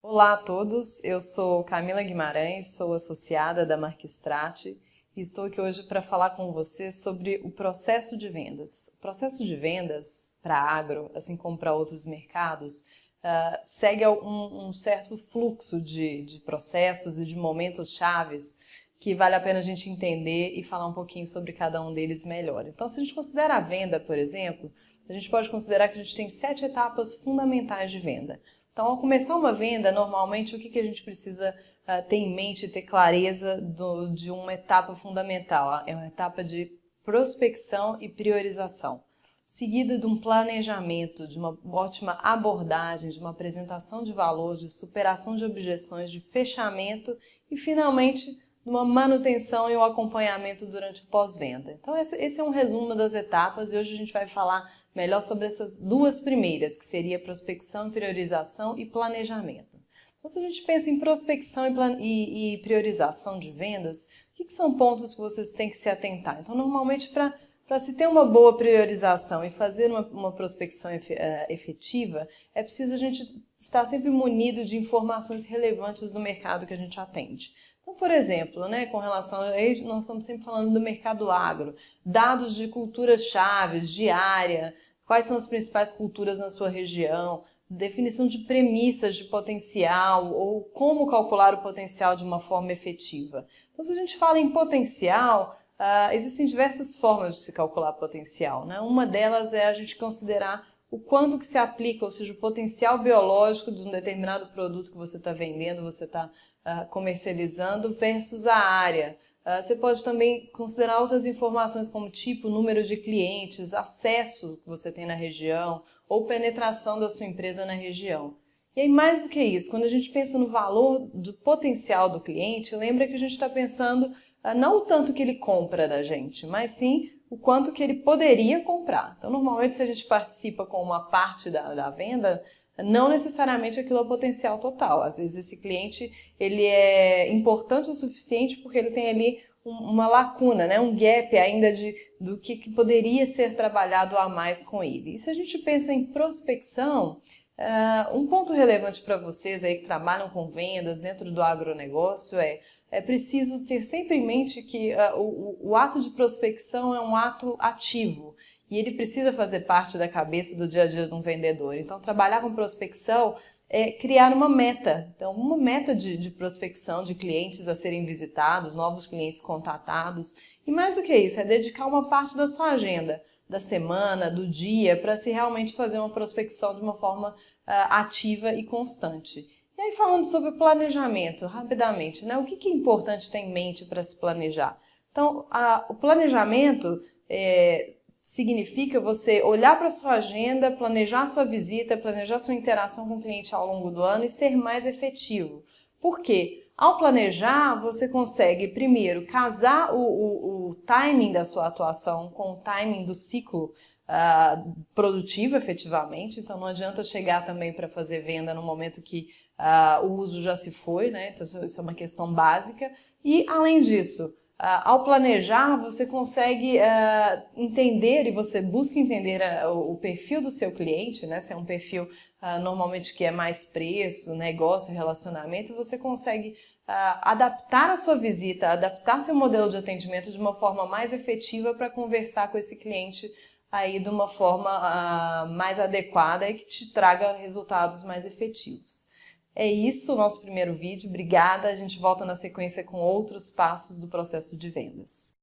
Olá a todos, eu sou Camila Guimarães, sou associada da Marquistrate e estou aqui hoje para falar com vocês sobre o processo de vendas. O processo de vendas para agro, assim como para outros mercados, segue um certo fluxo de processos e de momentos chaves que vale a pena a gente entender e falar um pouquinho sobre cada um deles melhor. Então, se a gente considera a venda, por exemplo, a gente pode considerar que a gente tem 7 etapas fundamentais de venda. Então, ao começar uma venda, normalmente o que a gente precisa ter em mente e ter clareza de uma etapa fundamental? É uma etapa de prospecção e priorização, seguida de um planejamento, de uma ótima abordagem, de uma apresentação de valor, de superação de objeções, de fechamento e, finalmente, de uma manutenção e um acompanhamento durante o pós-venda. Então, esse é um resumo das etapas e hoje a gente vai falar melhor sobre essas duas primeiras, que seria prospecção, priorização e planejamento. Então, se a gente pensa em prospecção e priorização de vendas, o que são pontos que vocês têm que se atentar? Então, normalmente, para se ter uma boa priorização e fazer uma prospecção efetiva, é preciso a gente estar sempre munido de informações relevantes do mercado que a gente atende. Então, por exemplo, com relação a nós estamos sempre falando do mercado agro, dados de culturas-chave, de área, quais são as principais culturas na sua região, definição de premissas de potencial ou como calcular o potencial de uma forma efetiva. Então, se a gente fala em potencial, existem diversas formas de se calcular potencial, né? Uma delas é a gente considerar o quanto que se aplica, ou seja, o potencial biológico de um determinado produto que você está vendendo, você está comercializando versus a área. Você pode também considerar outras informações como tipo, número de clientes, acesso que você tem na região ou penetração da sua empresa na região. E aí, mais do que isso, quando a gente pensa no valor do potencial do cliente, lembra que a gente está pensando não o tanto que ele compra da gente, mas sim o quanto que ele poderia comprar. Então, normalmente, se a gente participa com uma parte da venda, não necessariamente aquilo é o potencial total. Às vezes esse cliente ele é importante o suficiente porque ele tem ali uma lacuna, né? Um gap ainda do que poderia ser trabalhado a mais com ele. E se a gente pensa em prospecção, um ponto relevante para vocês aí que trabalham com vendas dentro do agronegócio é preciso ter sempre em mente que o ato de prospecção é um ato ativo. E ele precisa fazer parte da cabeça do dia a dia de um vendedor. Então, trabalhar com prospecção é criar uma meta. Então, uma meta de prospecção de clientes a serem visitados, novos clientes contatados. E mais do que isso, é dedicar uma parte da sua agenda, da semana, do dia, para se realmente fazer uma prospecção de uma forma ativa e constante. E aí, falando sobre o planejamento, rapidamente, né? O que é importante ter em mente para se planejar? Então, o planejamento significa você olhar para a sua agenda, planejar sua visita, planejar sua interação com o cliente ao longo do ano e ser mais efetivo. Por quê? Ao planejar, você consegue, primeiro, casar o timing da sua atuação com o timing do ciclo produtivo, efetivamente. Então, não adianta chegar também para fazer venda no momento que o uso já se foi, né? Então, isso é uma questão básica. E, além disso, ao planejar, você consegue entender e você busca entender o perfil do seu cliente, né? Se é um perfil normalmente que é mais preço, negócio, relacionamento, você consegue adaptar a sua visita, adaptar seu modelo de atendimento de uma forma mais efetiva para conversar com esse cliente aí de uma forma mais adequada e que te traga resultados mais efetivos. É isso o nosso primeiro vídeo. Obrigada. A gente volta na sequência com outros passos do processo de vendas.